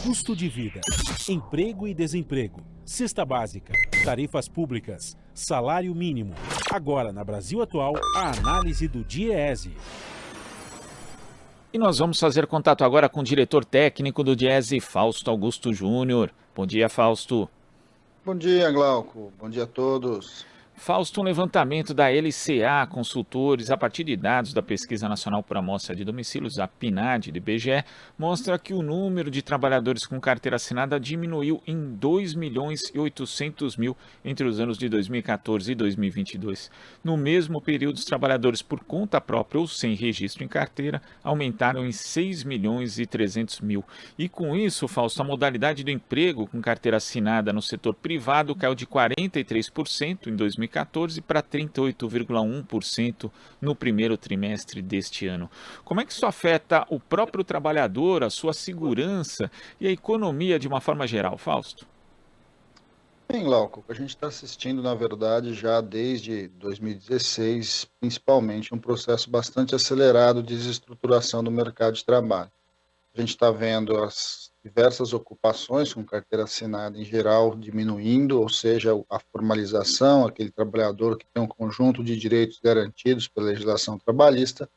Custo de vida, emprego e desemprego, cesta básica, tarifas públicas, salário mínimo. Agora, na Brasil Atual, a análise do DIEESE. E nós vamos fazer contato agora com o diretor técnico do DIEESE, Fausto Augusto Júnior. Bom dia, Fausto. Bom dia, Glauco. Bom dia a todos. Fausto, um levantamento da LCA Consultores, a partir de dados da Pesquisa Nacional por Amostra de Domicílios, a PNAD, do IBGE, mostra que o número de trabalhadores com carteira assinada diminuiu em 2.800.000 entre os anos de 2014 e 2022. No mesmo período, os trabalhadores por conta própria ou sem registro em carteira aumentaram em 6.300.000. E com isso, Fausto, a modalidade do emprego com carteira assinada no setor privado caiu de 43% em 2014 para 38,1% no primeiro trimestre deste ano. Como é que isso afeta o próprio trabalhador, a sua segurança e a economia de uma forma geral, Fausto? Bem, Glauco, a gente está assistindo, na verdade, já desde 2016, principalmente, um processo bastante acelerado de desestruturação do mercado de trabalho. A gente está vendo as diversas ocupações com carteira assinada em geral diminuindo, ou seja, a formalização, aquele trabalhador que tem um conjunto de direitos garantidos pela legislação trabalhista,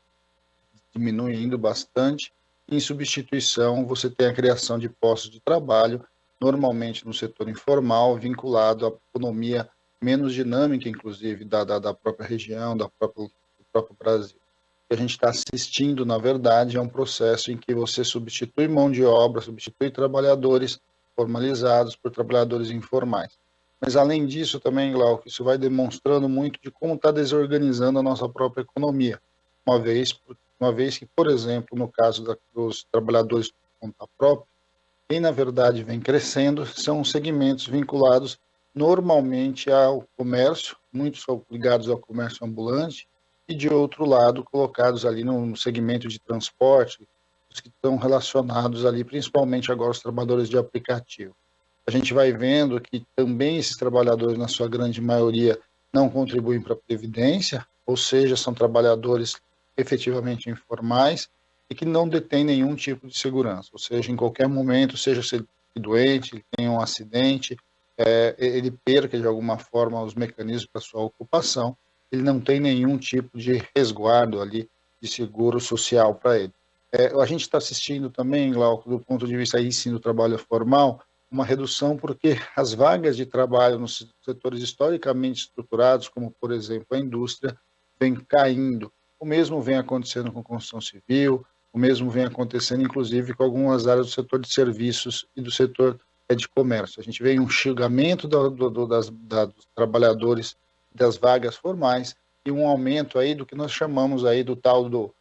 diminuindo bastante. Em substituição, você tem a criação de postos de trabalho, normalmente no setor informal, vinculado à economia menos dinâmica, inclusive, da própria região, do próprio Brasil. O que a gente está assistindo, na verdade, é um processo em que você substitui mão de obra, substitui trabalhadores formalizados por trabalhadores informais. Mas, além disso, também, Glauco, isso vai demonstrando muito de como está desorganizando a nossa própria economia. Uma vez que, por exemplo, no caso dos trabalhadores por conta própria, quem, na verdade, vem crescendo são segmentos vinculados normalmente ao comércio, muitos são ligados ao comércio ambulante, e, de outro lado, colocados ali no segmento de transporte, os que estão relacionados ali, principalmente agora os trabalhadores de aplicativo. A gente vai vendo que também esses trabalhadores, na sua grande maioria, não contribuem para a Previdência, ou seja, são trabalhadores efetivamente informais e que não detêm nenhum tipo de segurança, ou seja, em qualquer momento, seja se ele doente, ele tem um acidente, ele perca de alguma forma os mecanismos para sua ocupação, ele não tem nenhum tipo de resguardo ali, de seguro social para ele. A gente está assistindo também, Glauco, do ponto de vista aí sim do trabalho formal, uma redução porque as vagas de trabalho nos setores historicamente estruturados, como por exemplo a indústria, vem caindo. O mesmo vem acontecendo com construção civil, o mesmo vem acontecendo inclusive com algumas áreas do setor de serviços e do setor de comércio. A gente vê um enxugamento dos trabalhadores das vagas formais e um aumento aí do que nós chamamos aí do tal do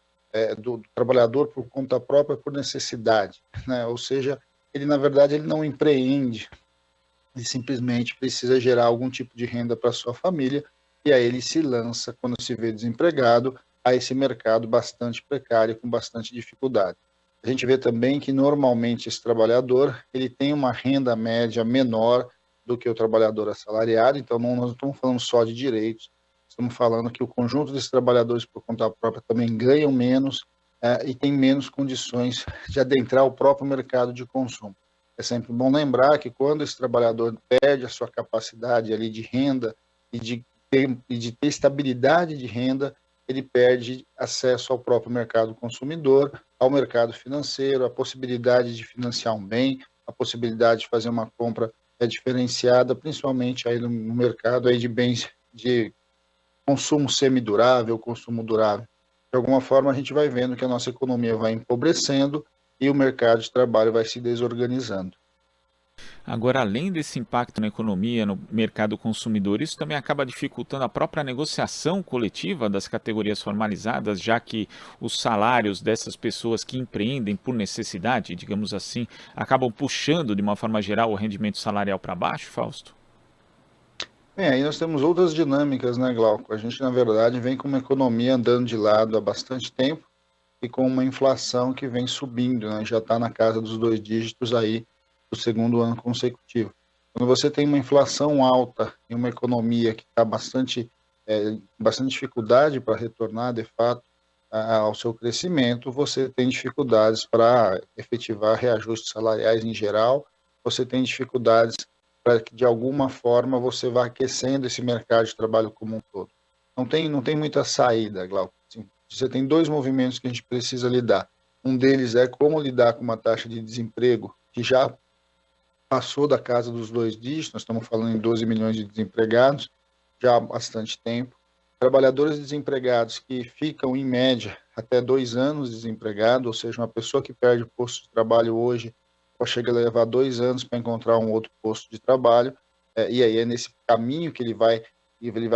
trabalhador por conta própria por necessidade, né? Ou seja, ele na verdade ele não empreende, ele simplesmente precisa gerar algum tipo de renda para sua família e aí ele se lança, quando se vê desempregado, a esse mercado bastante precário, com bastante dificuldade. A gente vê também que normalmente esse trabalhador ele tem uma renda média menor do que o trabalhador assalariado, então nós não estamos falando só de direitos, estamos falando que o conjunto desses trabalhadores por conta própria também ganham menos e tem menos condições de adentrar o próprio mercado de consumo. É sempre bom lembrar que quando esse trabalhador perde a sua capacidade ali de renda e de ter estabilidade de renda, ele perde acesso ao próprio mercado consumidor, ao mercado financeiro, a possibilidade de financiar um bem, a possibilidade de fazer uma compra diferenciada, principalmente aí no mercado aí de bens de consumo semidurável, consumo durável. De alguma forma, a gente vai vendo que a nossa economia vai empobrecendo e o mercado de trabalho vai se desorganizando. Agora, além desse impacto na economia, no mercado consumidor, isso também acaba dificultando a própria negociação coletiva das categorias formalizadas, já que os salários dessas pessoas que empreendem por necessidade, digamos assim, acabam puxando, de uma forma geral, o rendimento salarial para baixo, Fausto? Bem, aí nós temos outras dinâmicas, né, Glauco? A gente, na verdade, vem com uma economia andando de lado há bastante tempo e com uma inflação que vem subindo, né? Já está na casa dos 2 dígitos aí do segundo ano consecutivo. Quando você tem uma inflação alta e uma economia que está bastante dificuldade para retornar, de fato, ao seu crescimento, você tem dificuldades para efetivar reajustes salariais em geral, você tem dificuldades para que, de alguma forma, você vá aquecendo esse mercado de trabalho como um todo. Não tem muita saída, Glauco. Assim, você tem dois movimentos que a gente precisa lidar. Um deles é como lidar com uma taxa de desemprego que já passou da casa dos 2 dígitos, nós estamos falando em 12 milhões de desempregados, já há bastante tempo. Trabalhadores desempregados que ficam, em média, até 2 anos desempregados, ou seja, uma pessoa que perde o posto de trabalho hoje, chega a levar 2 anos para encontrar um outro posto de trabalho, e aí é nesse caminho que ele vai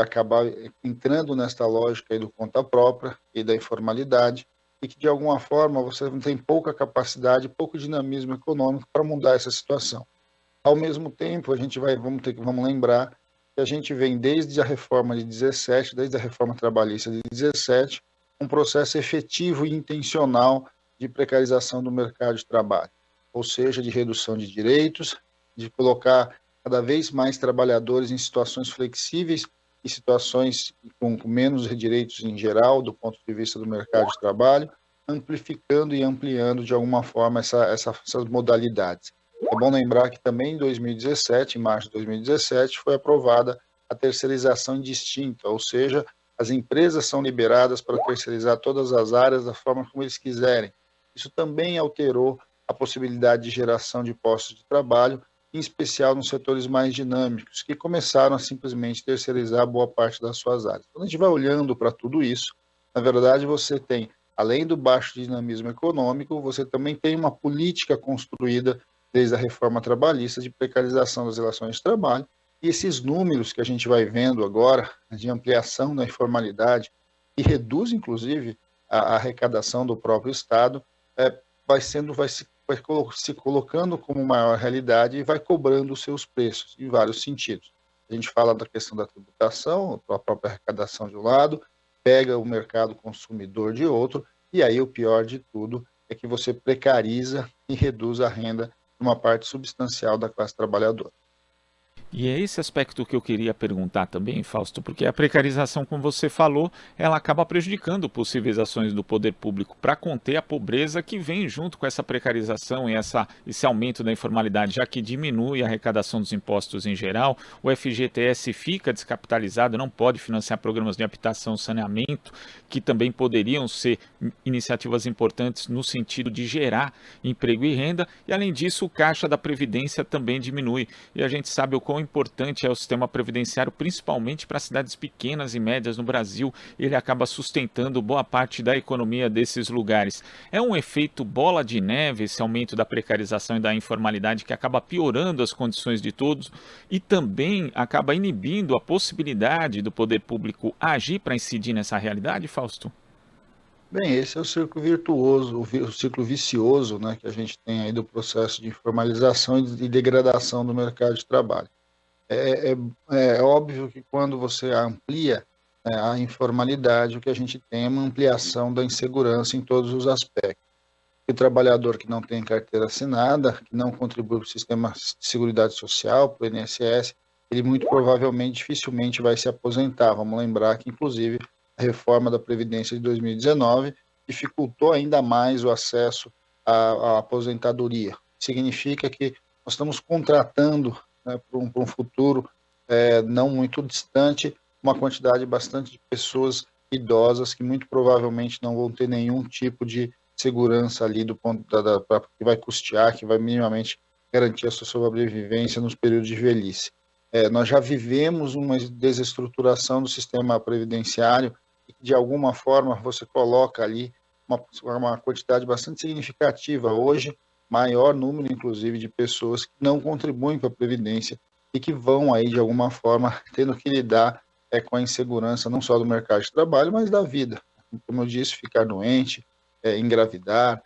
acabar entrando nesta lógica aí do conta própria e da informalidade, e que, de alguma forma, você não tem pouca capacidade, pouco dinamismo econômico para mudar essa situação. Ao mesmo tempo, vamos lembrar que a gente vem desde a reforma de 17, desde a reforma trabalhista de 17, um processo efetivo e intencional de precarização do mercado de trabalho, ou seja, de redução de direitos, de colocar cada vez mais trabalhadores em situações flexíveis e situações com menos direitos em geral, do ponto de vista do mercado de trabalho, amplificando e ampliando de alguma forma essas modalidades. É bom lembrar que também em 2017, em março de 2017, foi aprovada a terceirização indistinta, ou seja, as empresas são liberadas para terceirizar todas as áreas da forma como eles quiserem. Isso também alterou a possibilidade de geração de postos de trabalho, em especial nos setores mais dinâmicos, que começaram a simplesmente terceirizar boa parte das suas áreas. Quando a gente vai olhando para tudo isso, na verdade você tem, além do baixo dinamismo econômico, você também tem uma política construída desde a reforma trabalhista de precarização das relações de trabalho, e esses números que a gente vai vendo agora, de ampliação da informalidade, que reduz, inclusive, a arrecadação do próprio Estado, vai se colocando como maior realidade e vai cobrando os seus preços, em vários sentidos. A gente fala da questão da tributação, a própria arrecadação de um lado, pega o mercado consumidor de outro, e aí o pior de tudo é que você precariza e reduz a renda de uma parte substancial da classe trabalhadora. E é esse aspecto que eu queria perguntar também, Fausto, porque a precarização, como você falou, ela acaba prejudicando possíveis ações do poder público para conter a pobreza que vem junto com essa precarização e esse aumento da informalidade, já que diminui a arrecadação dos impostos em geral, o FGTS fica descapitalizado, não pode financiar programas de habitação e saneamento, que também poderiam ser iniciativas importantes no sentido de gerar emprego e renda, e além disso o caixa da Previdência também diminui, e a gente sabe o quão importante é o sistema previdenciário, principalmente para cidades pequenas e médias no Brasil. Ele acaba sustentando boa parte da economia desses lugares. É um efeito bola de neve esse aumento da precarização e da informalidade que acaba piorando as condições de todos e também acaba inibindo a possibilidade do poder público agir para incidir nessa realidade, Fausto? Bem, esse é o círculo virtuoso, o ciclo vicioso, né, que a gente tem aí do processo de informalização e degradação do mercado de trabalho. É óbvio que quando você amplia, né, a informalidade, o que a gente tem é uma ampliação da insegurança em todos os aspectos. O trabalhador que não tem carteira assinada, que não contribui para o sistema de seguridade social, para o INSS, ele muito provavelmente dificilmente vai se aposentar. Vamos lembrar que, inclusive, a reforma da Previdência de 2019 dificultou ainda mais o acesso à aposentadoria. Significa que nós estamos contratando, né, para um futuro não muito distante, uma quantidade bastante de pessoas idosas que muito provavelmente não vão ter nenhum tipo de segurança ali do ponto que vai custear, que vai minimamente garantir a sua sobrevivência nos períodos de velhice. Nós já vivemos uma desestruturação do sistema previdenciário e, de alguma forma, você coloca ali uma quantidade bastante significativa hoje, maior número, inclusive, de pessoas que não contribuem para a Previdência e que vão aí, de alguma forma, tendo que lidar com a insegurança não só do mercado de trabalho, mas da vida. Como eu disse, ficar doente, engravidar,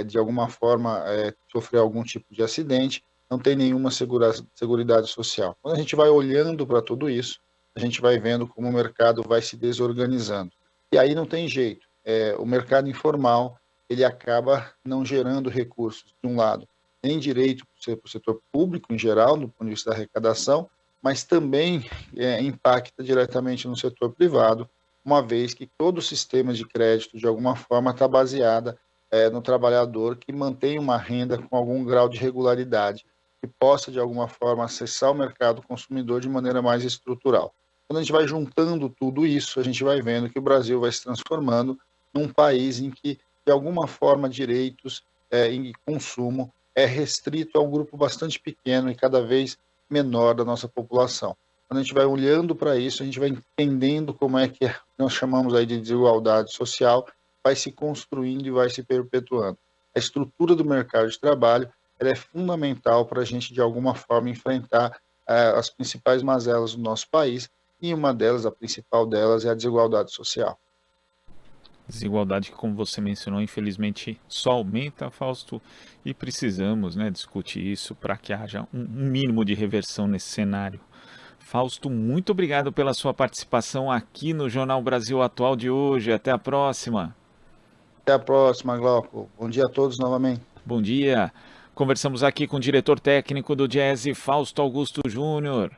de alguma forma sofrer algum tipo de acidente, não tem nenhuma seguridade social. Quando a gente vai olhando para tudo isso, a gente vai vendo como o mercado vai se desorganizando. E aí não tem jeito. O mercado informal, ele acaba não gerando recursos, de um lado, nem direito para o setor público em geral, do ponto de vista da arrecadação, mas também impacta diretamente no setor privado, uma vez que todo o sistema de crédito, de alguma forma, está baseada no trabalhador que mantém uma renda com algum grau de regularidade, que possa, de alguma forma, acessar o mercado consumidor de maneira mais estrutural. Quando a gente vai juntando tudo isso, a gente vai vendo que o Brasil vai se transformando num país em que, de alguma forma, direitos em consumo é restrito a um grupo bastante pequeno e cada vez menor da nossa população. Quando a gente vai olhando para isso, a gente vai entendendo como é que nós chamamos aí de desigualdade social, vai se construindo e vai se perpetuando. A estrutura do mercado de trabalho ela é fundamental para a gente, de alguma forma, enfrentar as principais mazelas do nosso país, e uma delas, a principal delas, é a desigualdade social. Desigualdade que, como você mencionou, infelizmente só aumenta, Fausto, e precisamos, né, discutir isso para que haja um mínimo de reversão nesse cenário. Fausto, muito obrigado pela sua participação aqui no Jornal Brasil Atual de hoje. Até a próxima. Até a próxima, Glauco. Bom dia a todos novamente. Bom dia. Conversamos aqui com o diretor técnico do Diese, Fausto Augusto Júnior.